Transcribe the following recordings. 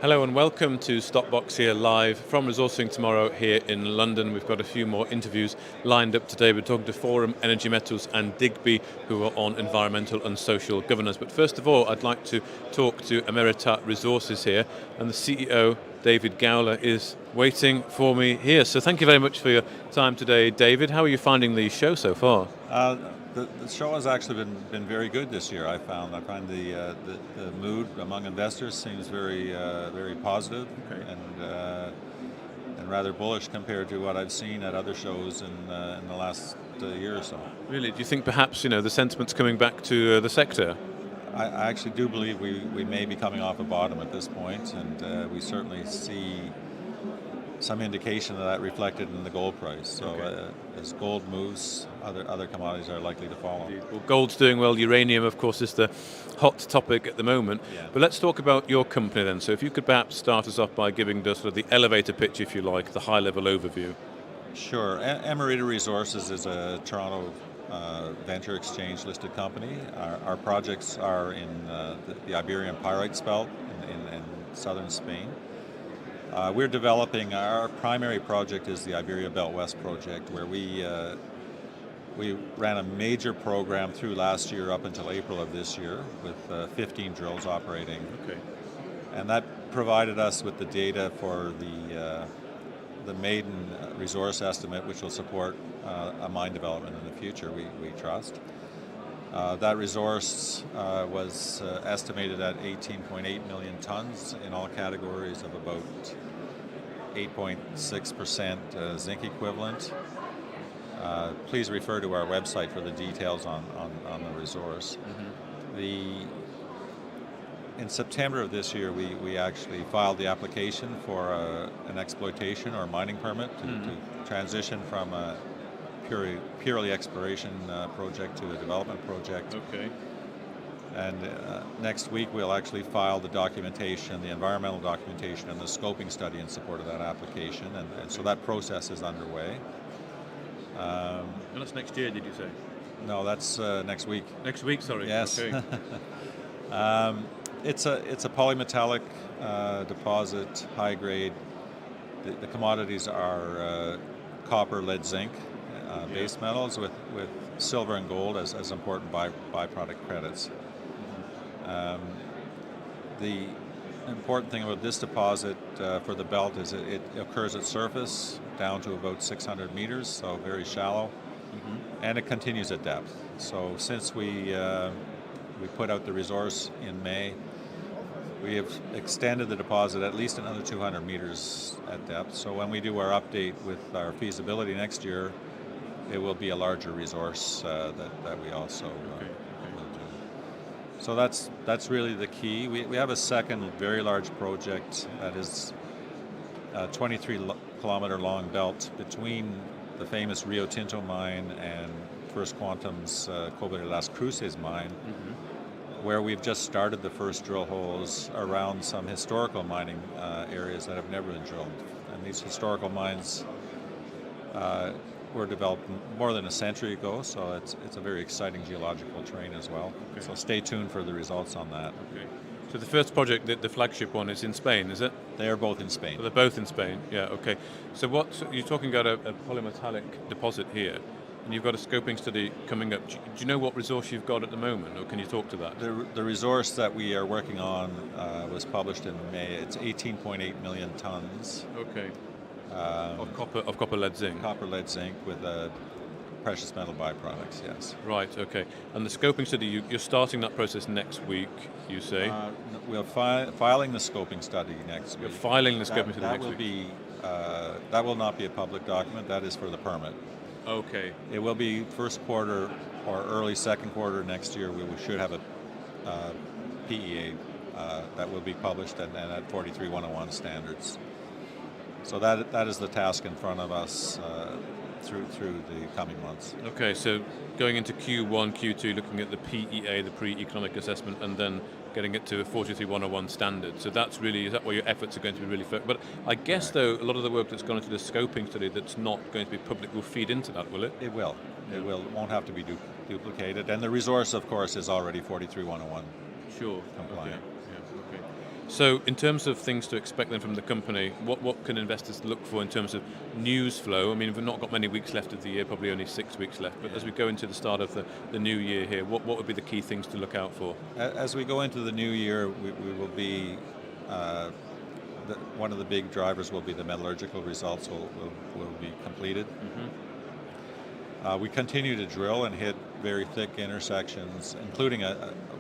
Hello and welcome to Stopbox here live from Resourcing Tomorrow here in London. We've got a few more interviews lined up today. We're talking to Forum Energy Metals and Digby, who are on environmental and social governance. But first of all, I'd like to talk to Amerita Resources here, and the CEO, David Gowler, is waiting for me here. So thank you very much for your time today, David. How are you finding the show so far? The show has actually been very good this year. I find the mood among investors seems very positive Okay. and rather bullish compared to what I've seen at other shows in the last year or so. Really, do you think perhaps the sentiment's coming back to the sector? I actually do believe we may be coming off a bottom at this point, and we certainly see some indication of that reflected in the gold price. So as gold moves, other commodities are likely to follow. Well, gold's doing well. Uranium, of course, is the hot topic at the moment. Yeah. But let's talk about your company then. So if you could perhaps start us off by giving the sort of the elevator pitch, if you like, the high-level overview. Sure. Emerita Resources is a Toronto venture exchange listed company. Our projects are in the Iberian Pyrite Belt in southern Spain. We're developing, our primary project is the Iberia Belt West project, where we ran a major program through last year up until April of this year with 15 drills operating. Okay. And that provided us with the data for the maiden resource estimate, which will support a mine development in the future, we trust. That resource was estimated at 18.8 million tons in all categories of about 8.6% zinc equivalent. Please refer to our website for the details on the resource. Mm-hmm. In September of this year, we actually filed the application for an exploitation or mining permit to transition from a purely exploration project to a development project. Okay. And next week we'll actually file the documentation, the environmental documentation and the scoping study in support of that application. And so that process is underway. And that's next year, did you say? No, that's next week. Next week, sorry. Yes. Okay. It's a polymetallic deposit, high grade. The commodities are copper, lead, zinc. Base metals with silver and gold as important byproduct credits. The important thing about this deposit for the belt is it occurs at surface down to about 600 meters, so very shallow, and it continues at depth. So since we put out the resource in May, we have extended the deposit at least another 200 meters at depth. So when we do our update with our feasibility next year, it will be a larger resource that we also will do. So that's really the key. We have a second very large project that is a 23-kilometer long belt between the famous Rio Tinto mine and First Quantum's Cobre de las Cruces mine, where we've just started the first drill holes around some historical mining areas that have never been drilled. And these historical mines were developed more than a century ago, so it's a very exciting geological terrain as well. Okay. So stay tuned for the results on that. Okay. So the first project, the flagship one, is in Spain, is it? They are both in Spain. So they're both in Spain, yeah, okay. So you're talking about a polymetallic deposit here, and you've got a scoping study coming up. Do you know what resource you've got at the moment, or can you talk to that? The resource that we are working on was published in May. It's 18.8 million tons. Okay. Of copper, lead, zinc. Copper, lead, zinc with precious metal byproducts. Yes. Right. Okay. And the scoping study, you're starting that process next week. You say. We're filing the scoping study next week. You're filing the scoping study next week. That will not be a public document. That is for the permit. Okay. It will be first quarter or early second quarter next year. We should have a PEA that will be published and at 43101 standards. So that is the task in front of us through the coming months. Okay, so going into Q1, Q2, looking at the PEA, the pre-economic assessment, and then getting it to a 43101 standard. So is that where your efforts are going to be really focused? But I guess, though, a lot of the work that's gone into the scoping study that's not going to be public will feed into that, will it? It will. It will. It won't have to be duplicated. And the resource, of course, is already 43101. Sure. compliant. Okay. Yeah. Okay. So, in terms of things to expect then from the company, what can investors look for in terms of news flow? I mean, we've not got many weeks left of the year, probably only 6 weeks left. But as we go into the start of the new year here, what would be the key things to look out for? As we go into the new year, we will be, one of the big drivers will be the metallurgical results will be completed. We continue to drill and hit very thick intersections, including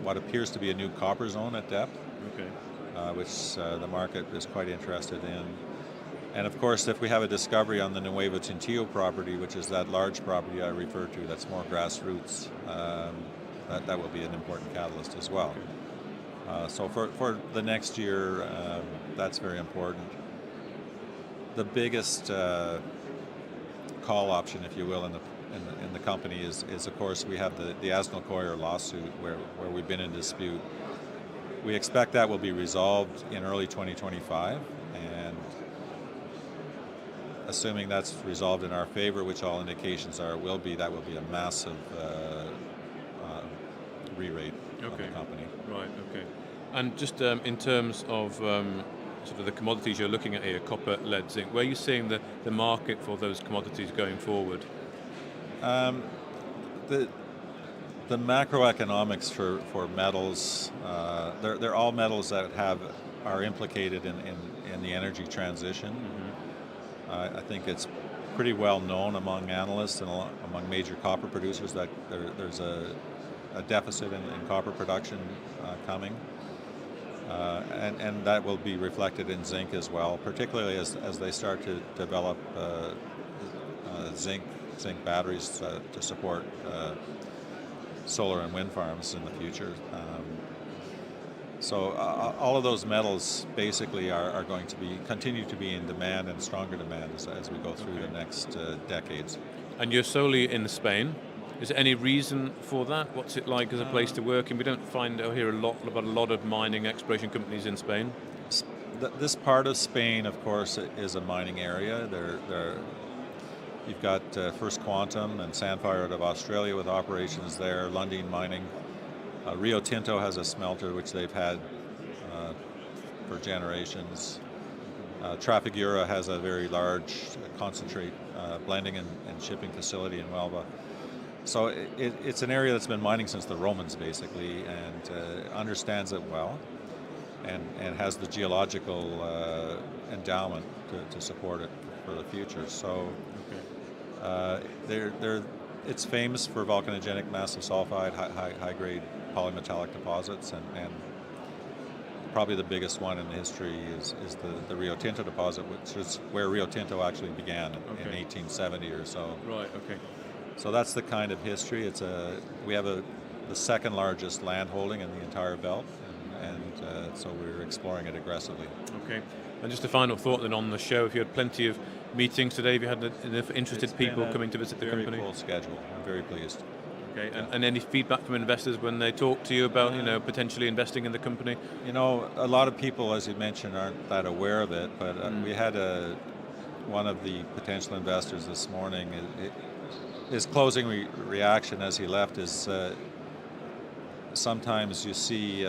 what appears to be a new copper zone at depth, Okay. which the market is quite interested in. And of course, if we have a discovery on the Nuevo Tintillo property, which is that large property I referred to, that's more grassroots, that will be an important catalyst as well. So for the next year, that's very important. The biggest call option, if you will, in the company is of course we have the Asnal-Coyer lawsuit where we've been in dispute. We expect that will be resolved in early 2025, and assuming that's resolved in our favor, which all indications are it will be, that will be a massive re-rate of the company. Right. Okay. And just in terms of sort of the commodities you're looking at here, copper, lead, zinc, where are you seeing the market for those commodities going forward? The macroeconomics for metals, they're all metals that are implicated in the energy transition. I think it's pretty well known among analysts and among major copper producers that there's a deficit in copper production coming. And that will be reflected in zinc as well, particularly as they start to develop zinc batteries to support solar and wind farms in the future. So all of those metals basically are going to continue to be in demand and stronger demand as we go through the next decades. And you're solely in Spain. Is there any reason for that? What's it like as a place to work? And we don't find or hear about a lot of mining exploration companies in Spain. This part of Spain, of course, is a mining area. You've got First Quantum and Sandfire out of Australia with operations there, Lundin Mining. Rio Tinto has a smelter which they've had for generations. Trafigura has a very large concentrate blending and shipping facility in Huelva. So it's an area that's been mining since the Romans, basically, and understands it well, and has the geological endowment to support it for the future. So it's famous for volcanogenic massive sulfide, high-grade polymetallic deposits, and probably the biggest one in history is the Rio Tinto deposit, which is where Rio Tinto actually began in 1870 or so. Right. Okay. So that's the kind of history. We have the second largest land holding in the entire belt, and so we're exploring it aggressively. Okay. And just a final thought then on the show, if you had plenty of meetings today, have you had enough interested people coming to visit the company? Very full schedule. I'm very pleased. Okay. And any feedback from investors when they talk to you about potentially investing in the company? A lot of people, as you mentioned, aren't that aware of it, but we had one of the potential investors this morning. His closing reaction as he left is sometimes you see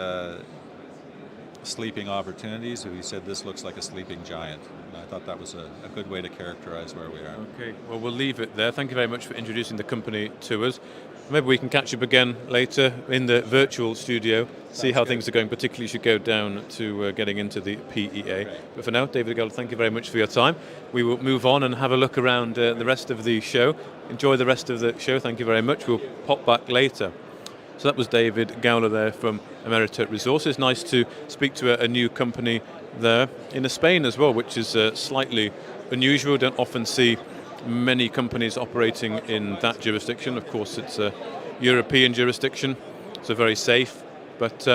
sleeping opportunities. He said, "This looks like a sleeping giant." And I thought that was a good way to characterize where we are. Okay, well, we'll leave it there. Thank you very much for introducing the company to us. Maybe we can catch up again later in the virtual studio, see how things are going, particularly as you go down to getting into the PEA. Great. But for now, David Gold, thank you very much for your time. We will move on and have a look around the rest of the show. Enjoy the rest of the show. Thank you very much. We'll pop back later. So that was David Gowler there from Amerita Resources. Nice to speak to a new company there in Spain as well, which is slightly unusual. Don't often see many companies operating in that jurisdiction. Of course, it's a European jurisdiction, so very safe. But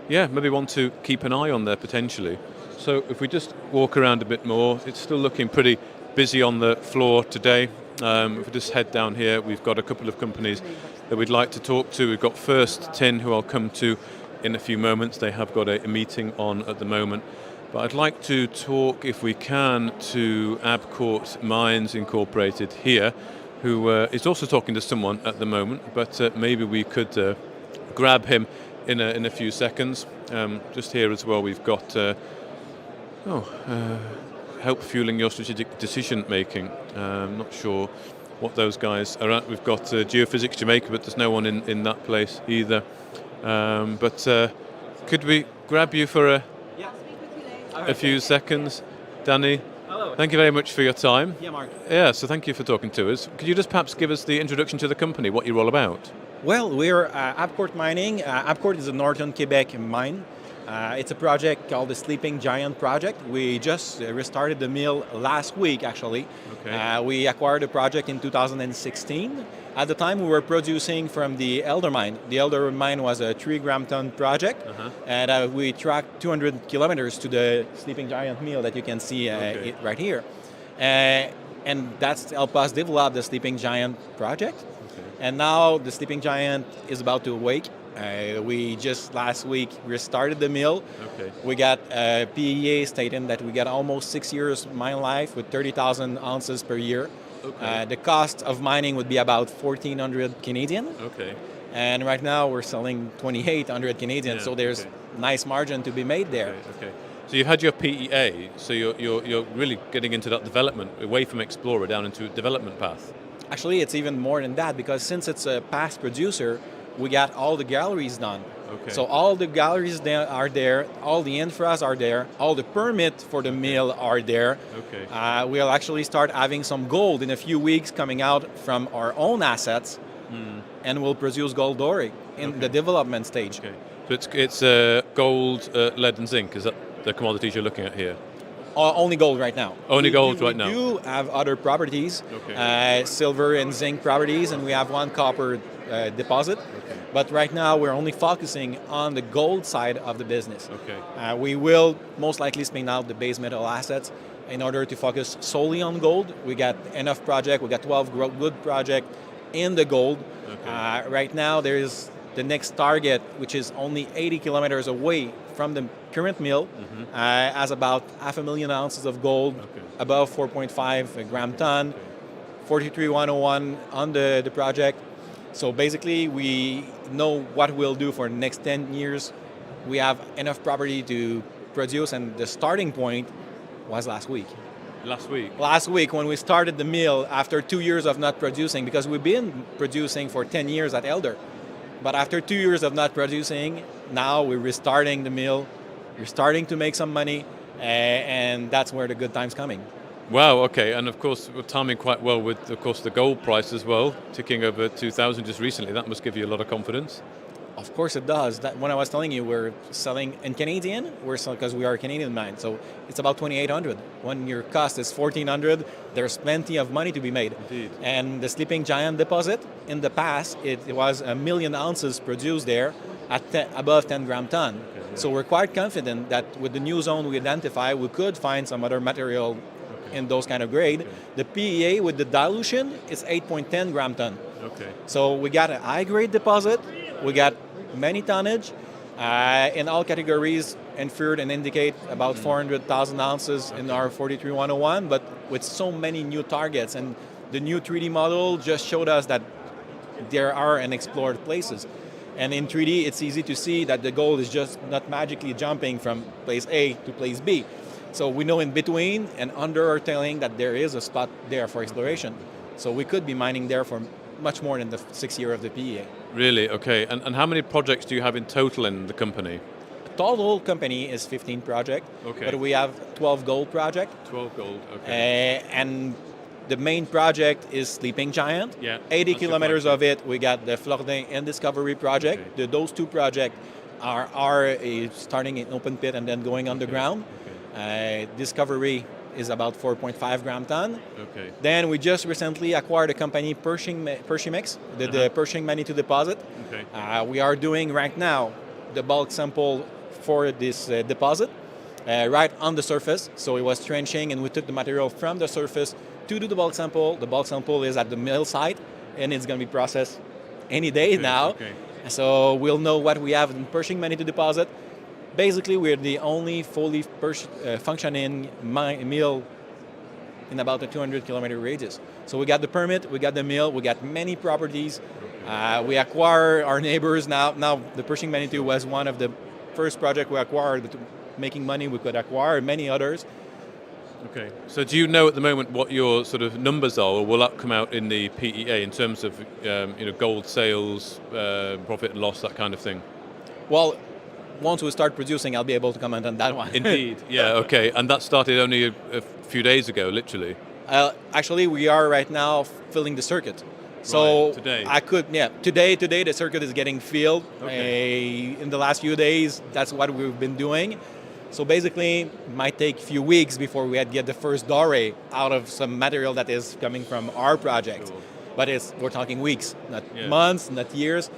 maybe want to keep an eye on there potentially. So if we just walk around a bit more, it's still looking pretty busy on the floor today. If we just head down here, we've got a couple of companies that we'd like to talk to. We've got First Tin, who I'll come to in a few moments. They have got a meeting on at the moment. But I'd like to talk, if we can, to Abcourt Mines Incorporated here, who is also talking to someone at the moment, but maybe we could grab him in a few seconds. Just here as well, we've got help fueling your strategic decision making. Not sure what those guys are at. We've got Geophysics Jamaica, but there's no one in that place either. But could we grab you for a few seconds, Danny? Hello. Thank you very much for your time. Yeah, Mark. Yeah, so thank you for talking to us. Could you just perhaps give us the introduction to the company, what you're all about? Well, we're Abcourt Mining. Abcourt is a northern Quebec mine. It's a project called the Sleeping Giant Project. We just restarted the mill last week, actually. Okay. We acquired the project in 2016. At the time, we were producing from the Elder Mine. The Elder Mine was a 3-gram ton project, and we tracked 200 kilometers to the Sleeping Giant mill that you can see right here. And that's helped us develop the Sleeping Giant project. Okay. And now the Sleeping Giant is about to awake. We just last week restarted the mill. Okay. We got a PEA stating that we got almost 6 years mine life with 30,000 ounces per year. Okay. The cost of mining would be about 1,400 Canadian. Okay. And right now we're selling 2,800 Canadian. Yeah, So there's nice margin to be made there. Okay. So you've had your PEA, so you're really getting into that development, away from explorer down into a development path. Actually, it's even more than that because since it's a past producer, we got all the galleries done. Okay. So all the galleries are there, all the infras are there, all the permits for the mill are there. Okay. We'll actually start having some gold in a few weeks coming out from our own assets, and we'll produce gold doré in the development stage. Okay. So it's gold, lead, and zinc. Is that the commodities you're looking at here? Only gold right now. Only gold right now. We do have other properties, Okay. silver and zinc properties, and we have one copper deposit. Okay. But right now we're only focusing on the gold side of the business. Okay. We will most likely spin out the base metal assets in order to focus solely on gold. We got enough project. We got 12 good project in the gold. Okay. Right now there is the next target, which is only 80 kilometers away from the current mill, has about 500,000 ounces of gold, above 4.5 gram ton, 43-101 on the project. So basically, we know what we'll do for the next 10 years. We have enough property to produce, and the starting point was last week. Last week? Last week, when we started the mill after 2 years of not producing, because we've been producing for 10 years at Elder. But after 2 years of not producing, now we're restarting the mill. We're starting to make some money, and that's where the good time's coming. Wow, okay, and of course we're timing quite well with, of course, the gold price as well, ticking over 2,000 just recently. That must give you a lot of confidence. Of course it does. That when I was telling you we're selling in Canadian, we're selling because we are a Canadian mine, so it's about 2,800. When your cost is 1,400, there's plenty of money to be made. Indeed. And the Sleeping Giant deposit, in the past, it was 1 million ounces produced there at above 10 gram ton. Okay, yeah. So we're quite confident that with the new zone we identify, we could find some other material in those kind of grade. Okay. The PEA with the dilution is 8.10 gram ton. Okay. So we got a high grade deposit, we got many tonnage in all categories, inferred and indicate about 400,000 ounces in our 43-101, but with so many new targets, and the new 3D model just showed us that there are unexplored places. And in 3D, it's easy to see that the gold is just not magically jumping from place A to place B. So we know in between and under our tailing that there is a spot there for exploration. So we could be mining there for much more than the 6 year of the PEA. Really? Okay. And how many projects do you have in total in the company? Total company is 15 projects, Okay. but we have 12 gold projects. 12 gold, okay. And the main project is Sleeping Giant. Yeah, 80 that's the kilometers flagship. of it, we got the Florida and Discovery project. Okay. Those two projects are starting in open pit and then going underground. Discovery is about 4.5 gram ton. Okay. Then we just recently acquired a company, Pershimix, the Pershing Manitou deposit. Okay. We are doing right now the bulk sample for this deposit right on the surface. So it was trenching, and we took the material from the surface to do the bulk sample. The bulk sample is at the mill site, and it's going to be processed any day now. Okay. So we'll know what we have in Pershing Manitou deposit. Basically, we're the only fully functioning mill in about a 200 kilometer radius. So we got the permit, we got the mill, we got many properties, We acquire our neighbors now. Now the Pershing Manitou was one of the first project we acquired, but making money we could acquire many others. Okay. So do you know at the moment what your sort of numbers are, or will that come out in the PEA in terms of gold sales, profit and loss, that kind of thing? Well, once we start producing, I'll be able to comment on that one. Indeed. Yeah. Okay. And that started only a few days ago, literally. Actually, we are right now filling the circuit. So Right, today. Today the circuit is getting filled. Okay. In the last few days, that's what we've been doing. So basically, it might take a few weeks before we get the first doré out of some material that is coming from our project. Sure. But we're talking weeks, not Yeah. months, not years.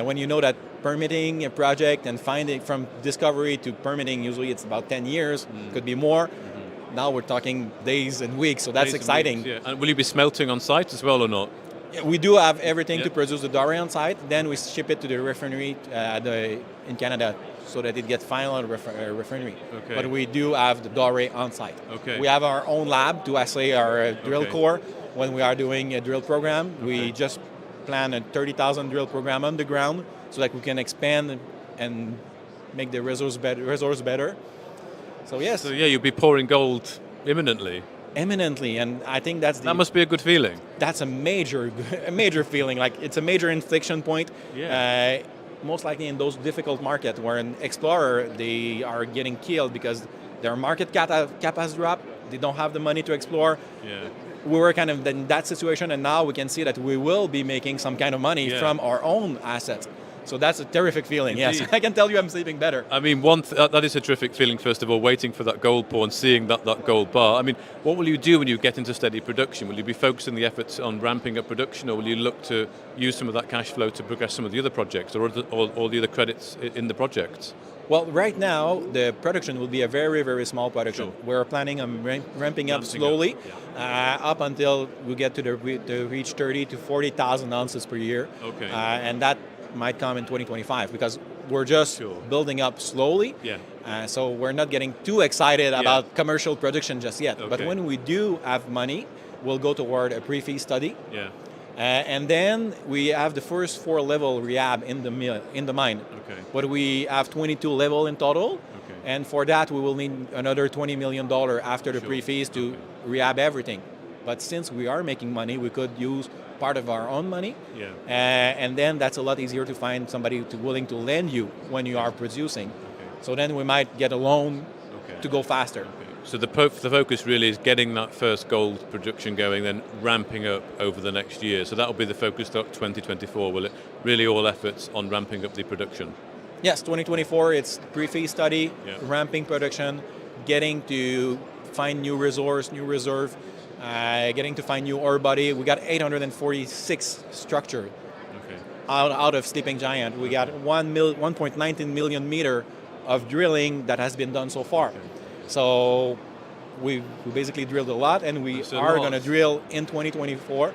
When you know that permitting a project and finding from discovery to permitting, usually it's about 10 years, could be more. Now we're talking days and weeks, so that's Days and exciting. weeks, yeah. And will you be smelting on site as well or not? Yeah, we do have everything Yeah. to produce the doré on site. Then we ship it to the refinery in Canada so that it gets final refinery. Okay. But we do have the doré on site. Okay. We have our own lab to assay our drill Okay. core when we are doing a drill program. Okay. We just plan a 30,000 drill program underground so that we can expand and make the resource better. So yes, So yeah, you'll be pouring gold imminently. eminently, and I think That must be a good feeling. that's a major feeling. Like it's a major inflection point. Yeah. Most likely in those difficult markets where an explorer they are getting killed because their market cap has dropped. They don't have the money to explore. Yeah. We were kind of in that situation, and now we can see that we will be making some kind of money Yeah. from our own assets. So that's a terrific feeling. Indeed. Yes, I can tell you I'm sleeping better. I mean, that is a terrific feeling, first of all, waiting for that gold pour and seeing that gold bar. I mean, what will you do when you get into steady production? Will you be focusing the efforts on ramping up production, or will you look to use some of that cash flow to progress some of the other projects, or all the other credits in the projects? Well, right now, the production will be a very, very small production. Sure. We're planning on ramping up Ramping slowly, up, up until we get to reach 30 to 40,000 ounces per year. Okay. And that might come in 2025 because we're just Sure. building up slowly. Yeah. So we're not getting too excited about commercial production just yet. But Okay. when we do have money, we'll go toward a pre-feed study. Yeah. And then we have the first 4-level rehab in the mine. Okay. But we have 22 level in total. Okay. And for that, we will need another $20 million after the Sure. pre-fees to Okay. rehab everything. But since we are making money, we could use part of our own money. Yeah. And then that's a lot easier to find somebody willing to lend you when you are producing. Okay. So then we might get a loan Okay. to go faster. So the focus really is getting that first gold production going, then ramping up over the next year. So that will be the focus of 2024, will it? Really all efforts on ramping up the production. Yes, 2024, it's pre-feed study, Yeah. ramping production, getting to find new resource, new reserve, getting to find new ore body. We got 846 structure Okay. out of Sleeping Giant. We got 1.19 million meter of drilling that has been done so far. So we basically drilled a lot, and we That's a are lot. going to drill in 2024.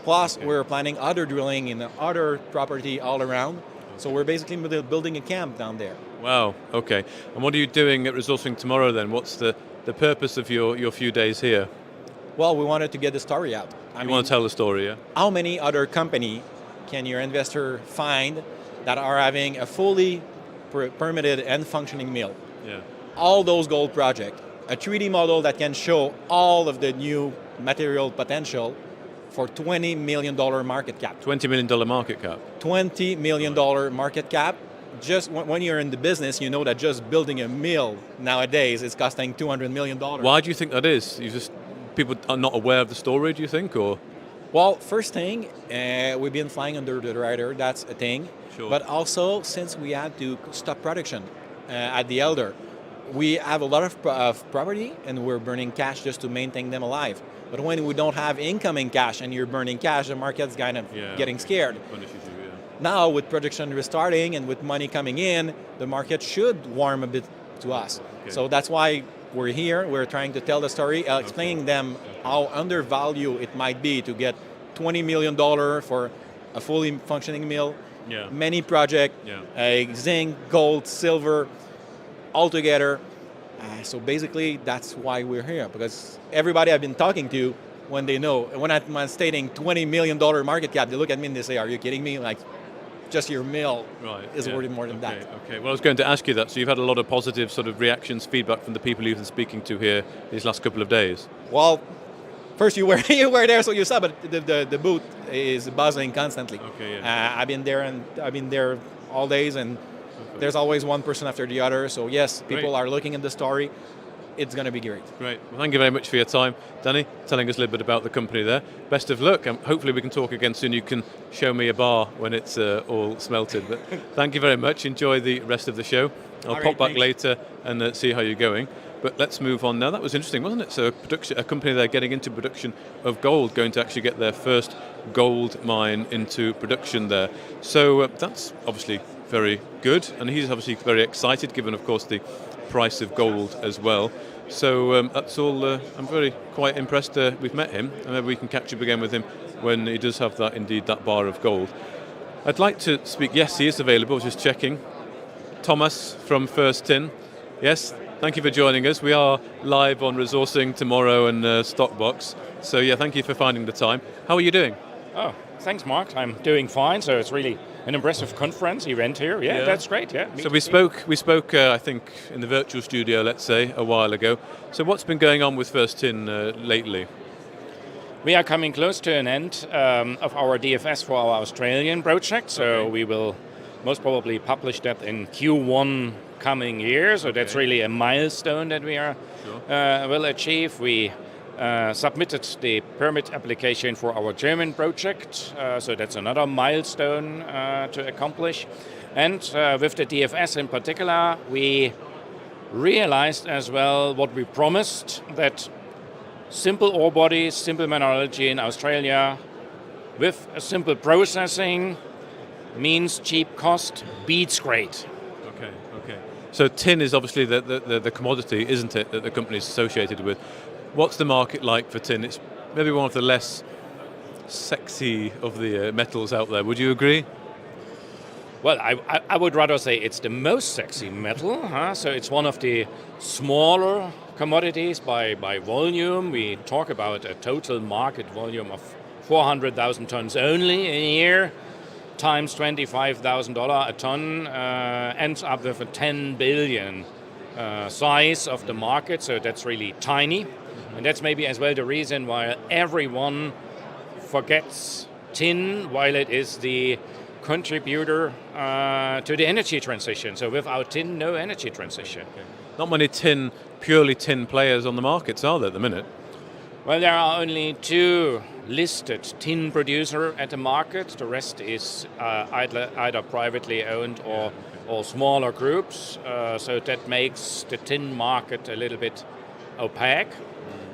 Plus, we're planning other drilling in other property all around. So we're basically building a camp down there. Wow, okay. And what are you doing at Resourcing tomorrow then? What's the purpose of your few days here? Well, we wanted to get the story out. You want to tell the story, yeah? How many other company can your investor find that are having a fully permitted and functioning mill? Yeah. All those gold projects, a 3D model that can show all of the new material potential for $20 million market cap. $20 million market cap. $20 million market cap. Just when you're in the business, you know that just building a mill nowadays is costing $200 million. Why do you think that is? People are not aware of the story, do you think, or? Well, first thing, we've been flying under the radar, that's a thing. Sure. But also, since we had to stop production at the Elder, we have a lot of property and we're burning cash just to maintain them alive. But when we don't have incoming cash and you're burning cash, the market's kind of getting scared. Punishes you, yeah. Now, with production restarting and with money coming in, the market should warm a bit to us. Okay. So that's why we're here. We're trying to tell the story, explaining them how undervalued it might be to get $20 million for a fully functioning mill. Yeah. Many projects, zinc, gold, silver, all together. So basically, that's why we're here, because everybody I've been talking to when they know. When I'm stating $20 million market cap, they look at me and they say, "Are you kidding me? Like, just your mill is worth more than that." Okay. Well, I was going to ask you that. So you've had a lot of positive sort of reactions, feedback from the people you've been speaking to here these last couple of days. Well, first you were there, so you saw, but the booth is buzzing constantly. Okay, yeah. I've been there all days, and there's always one person after the other. So yes, people Great. are looking at the story. It's going to be great. Great. Well, thank you very much for your time, Danny, telling us a little bit about the company there. Best of luck, and hopefully we can talk again soon. You can show me a bar when it's all smelted. But thank you very much. Enjoy the rest of the show. I'll pop back later and see how you're going. But let's move on now. That was interesting, wasn't it? So a company there getting into production of gold, going to actually get their first gold mine into production there. So that's obviously very good, and he's obviously very excited, given, of course, the price of gold as well. So that's all. I'm quite impressed. We've met him, and maybe we can catch up again with him when he does have that bar of gold. I'd like to speak. Yes, he is available. Just checking. Thomas from First Tin. Yes, thank you for joining us. We are live on Resourcing tomorrow and Stockbox. So yeah, thank you for finding the time. How are you doing? Oh, thanks, Mark. I'm doing fine. So it's really an impressive conference event here. Yeah, that's great. Yeah. So we spoke. I think in the virtual studio, let's say, a while ago. So what's been going on with First Tin lately? We are coming close to an end of our DFS for our Australian project. So we will most probably publish that in Q1 coming year. So that's really a milestone that we will achieve. We submitted the permit application for our German project, so that's another milestone to accomplish. And with the DFS in particular, we realized as well what we promised, that simple ore bodies, simple mineralogy in Australia with a simple processing means cheap cost beats great. Okay. So tin is obviously the commodity, isn't it, that the company is associated with. What's the market like for tin? It's maybe one of the less sexy of the metals out there. Would you agree? Well, I would rather say it's the most sexy metal. So it's one of the smaller commodities by volume. We talk about a total market volume of 400,000 tons only a year, times $25,000 a ton, ends up with a 10 billion size of the market. So that's really tiny. And that's maybe as well the reason why everyone forgets tin, while it is the contributor to the energy transition. So without tin, no energy transition. Okay. Not many purely tin players on the markets, are there, at the minute? Well, there are only 2 listed tin producer at the market. The rest is either privately owned or smaller groups. So that makes the tin market a little bit opaque.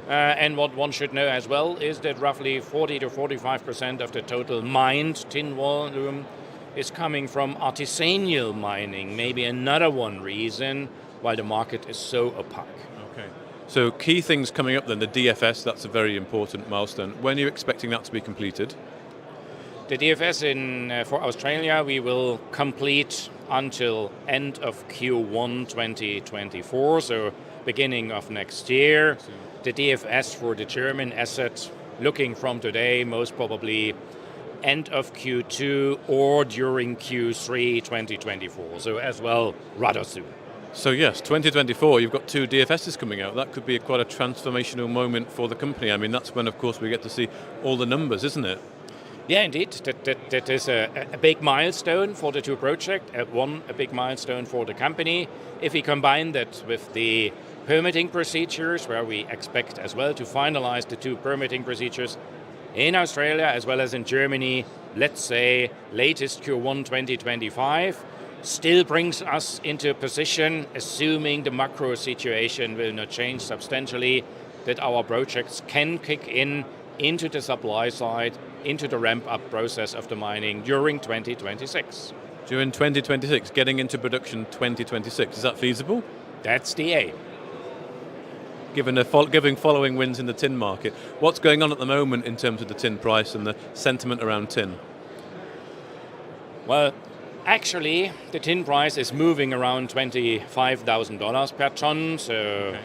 And what one should know as well is that roughly 40 to 45% of the total mined tin volume is coming from artisanal mining, maybe another one reason why the market is so opaque. Okay. So key things coming up then, the DFS, that's a very important milestone. When are you expecting that to be completed? The DFS for Australia we will complete until end of Q1 2024, so beginning of next year. The DFS for the German asset, looking from today, most probably end of Q2 or during Q3 2024. So as well, rather soon. So yes, 2024, you've got 2 DFSs coming out. That could be quite a transformational moment for the company. I mean, that's when, of course, we get to see all the numbers, isn't it? Yeah, indeed. That is a big milestone for the 2 projects. A big milestone for the company. If we combine that with the permitting procedures, where we expect as well to finalize the 2 permitting procedures in Australia as well as in Germany, let's say latest Q1 2025, still brings us into a position, assuming the macro situation will not change substantially, that our projects can kick into the supply side, into the ramp-up process of the mining during 2026. During 2026, getting into production 2026, is that feasible? That's the aim. Given following winds in the tin market, what's going on at the moment in terms of the tin price and the sentiment around tin? Well, actually, the tin price is moving around $25,000 per ton. So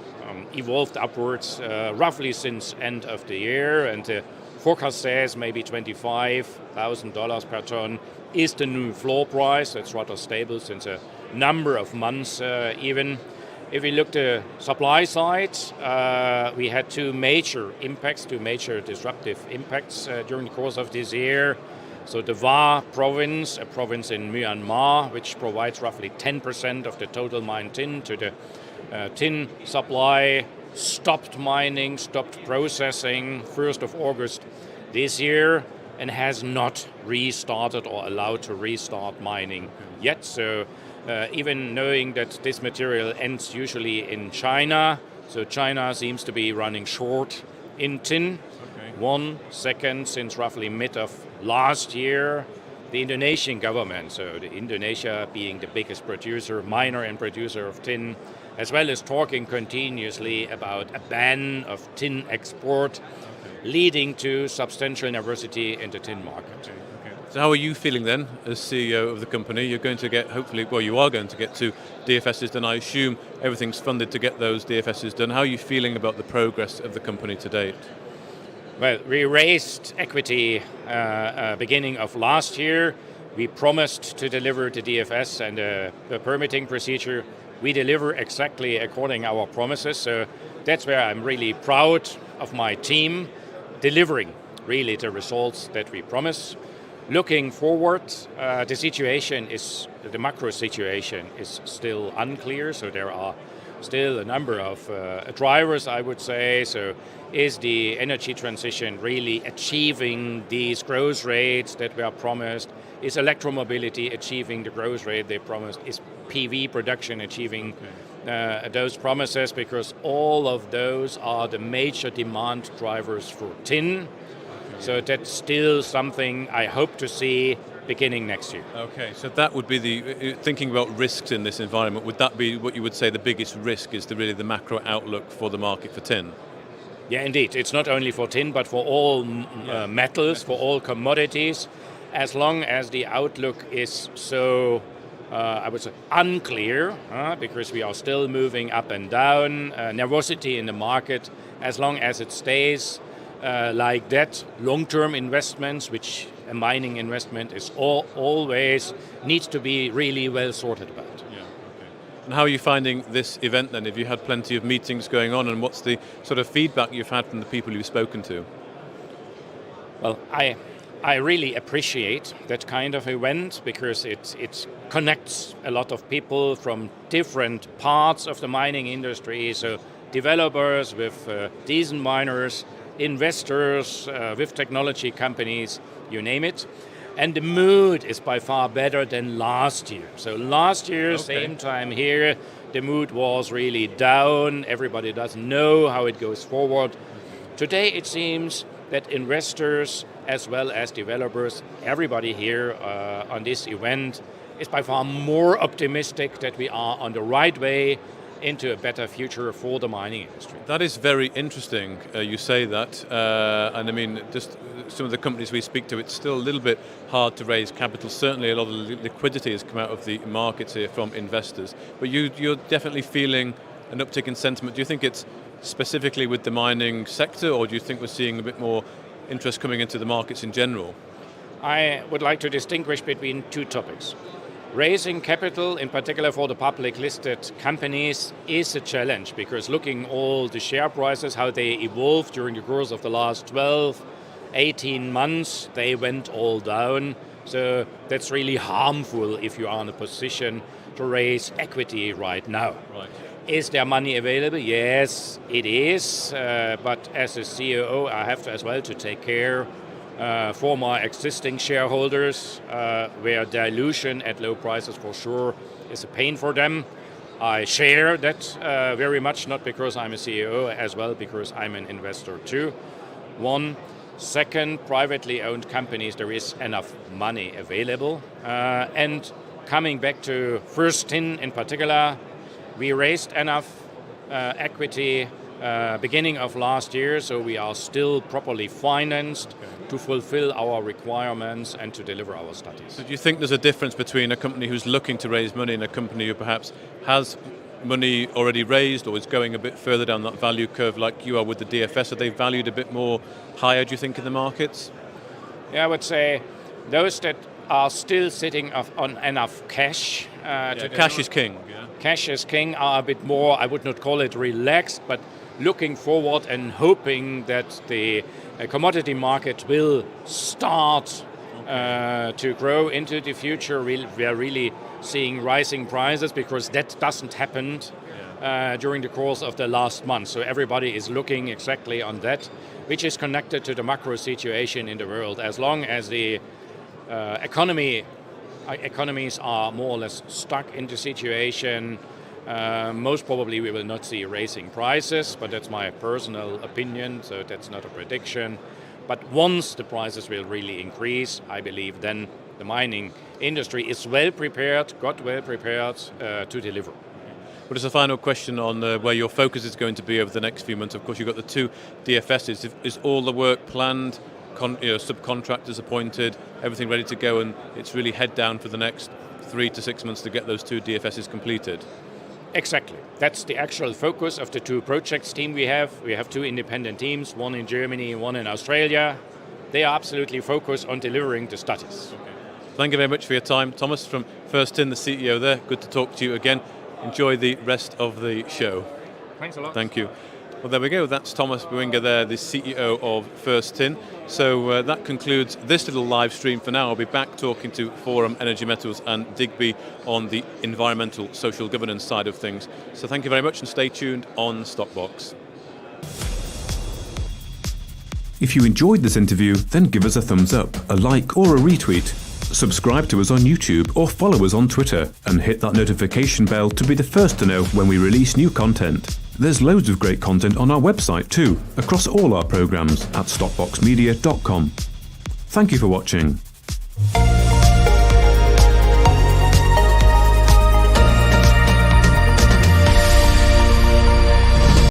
evolved upwards roughly since end of the year, and the forecast says maybe $25,000 per ton is the new floor price. That's rather stable since a number of months even. If we look the supply side, we had two major disruptive impacts during the course of this year. So the Wa province, a province in Myanmar, which provides roughly 10% of the total mined tin to the tin supply, stopped mining, stopped processing 1st of August this year, and has not restarted or allowed to restart mining yet. So even knowing that this material ends usually in China, so China seems to be running short in tin. One second, since roughly mid of last year, the Indonesian government, so the Indonesia being the biggest miner and producer of tin, as well as talking continuously about a ban of tin export, leading to substantial nervosity in the tin market. So how are you feeling then, as CEO of the company? You're going to get, hopefully, well, you are going to get 2 DFSs done. I assume everything's funded to get those DFSs done. How are you feeling about the progress of the company to date? Well, we raised equity beginning of last year. We promised to deliver the DFS and the permitting procedure. We deliver exactly according to our promises. So that's where I'm really proud of my team, delivering really the results that we promise. Looking forward, the macro situation is still unclear. So there are still a number of drivers, I would say. So is the energy transition really achieving these growth rates that were promised? Is electromobility achieving the growth rate they promised? Is PV production achieving those promises? Because all of those are the major demand drivers for tin. So that's still something I hope to see beginning next year. Okay, so that would be thinking about risks in this environment, would that be what you would say the biggest risk is really the macro outlook for the market for tin? Yeah, indeed. It's not only for tin, but for all metals, for all commodities. As long as the outlook is so, I would say, unclear, because we are still moving up and down, nervosity in the market, as long as it stays like that, long-term investments, which a mining investment is always, needs to be really well sorted about. And how are you finding this event then? Have you had plenty of meetings going on, and what's the sort of feedback you've had from the people you've spoken to? Well, I really appreciate that kind of event because it connects a lot of people from different parts of the mining industry. So developers with decent miners, investors with technology companies, you name it. And the mood is by far better than last year. So last year, same time here, the mood was really down. Everybody doesn't know how it goes forward. Today it seems that investors as well as developers, everybody here on this event is by far more optimistic that we are on the right way into a better future for the mining industry. That is very interesting, you say that, and I mean, just some of the companies we speak to, it's still a little bit hard to raise capital. Certainly a lot of liquidity has come out of the markets here from investors, but you're definitely feeling an uptick in sentiment. Do you think it's specifically with the mining sector, or do you think we're seeing a bit more interest coming into the markets in general? I would like to distinguish between two topics. Raising capital, in particular for the public listed companies, is a challenge because looking all the share prices, how they evolved during the course of the last 12, 18 months, they went all down. So that's really harmful if you are in a position to raise equity right now. Right. Is there money available? Yes, it is. But as a CEO, I have to as well to take care for my existing shareholders, where dilution at low prices for sure is a pain for them. I share that very much, not because I'm a CEO, as well because I'm an investor too. One. Second, privately owned companies, there is enough money available. And coming back to First Tin in particular, we raised enough equity beginning of last year, so we are still properly financed to fulfill our requirements and to deliver our studies. So do you think there's a difference between a company who's looking to raise money and a company who perhaps has money already raised or is going a bit further down that value curve like you are with the DFS? Are they valued a bit more higher, do you think, in the markets? Yeah, I would say those that are still sitting on enough cash. Cash is king. Yeah. Cash is king are a bit more, I would not call it relaxed, but looking forward and hoping that the commodity market will start to grow into the future. We are really seeing rising prices because that doesn't happen during the course of the last month. So everybody is looking exactly on that, which is connected to the macro situation in the world. As long as the economies are more or less stuck in the situation, most probably we will not see raising prices, but that's my personal opinion, so that's not a prediction. But once the prices will really increase, I believe then the mining industry is well prepared to deliver. But as a final question on where your focus is going to be over the next few months, of course you've got the 2 DFSs. Is all the work planned, subcontractors appointed, everything ready to go, and it's really head down for the next 3 to 6 months to get those 2 DFSs completed? Exactly. That's the actual focus of the 2 projects team we have. We have 2 independent teams, one in Germany, one in Australia. They are absolutely focused on delivering the studies. Okay. Thank you very much for your time. Thomas from First Tin, the CEO there. Good to talk to you again. Enjoy the rest of the show. Thanks a lot. Thank you. Well, there we go. That's Thomas Buinger there, the CEO of First Tin. So that concludes this little live stream for now. I'll be back talking to Forum Energy Metals and Digby on the environmental social governance side of things. So thank you very much and stay tuned on Stockbox. If you enjoyed this interview, then give us a thumbs up, a like or a retweet. Subscribe to us on YouTube or follow us on Twitter and hit that notification bell to be the first to know when we release new content. There's loads of great content on our website too, across all our programs at stockboxmedia.com. Thank you for watching.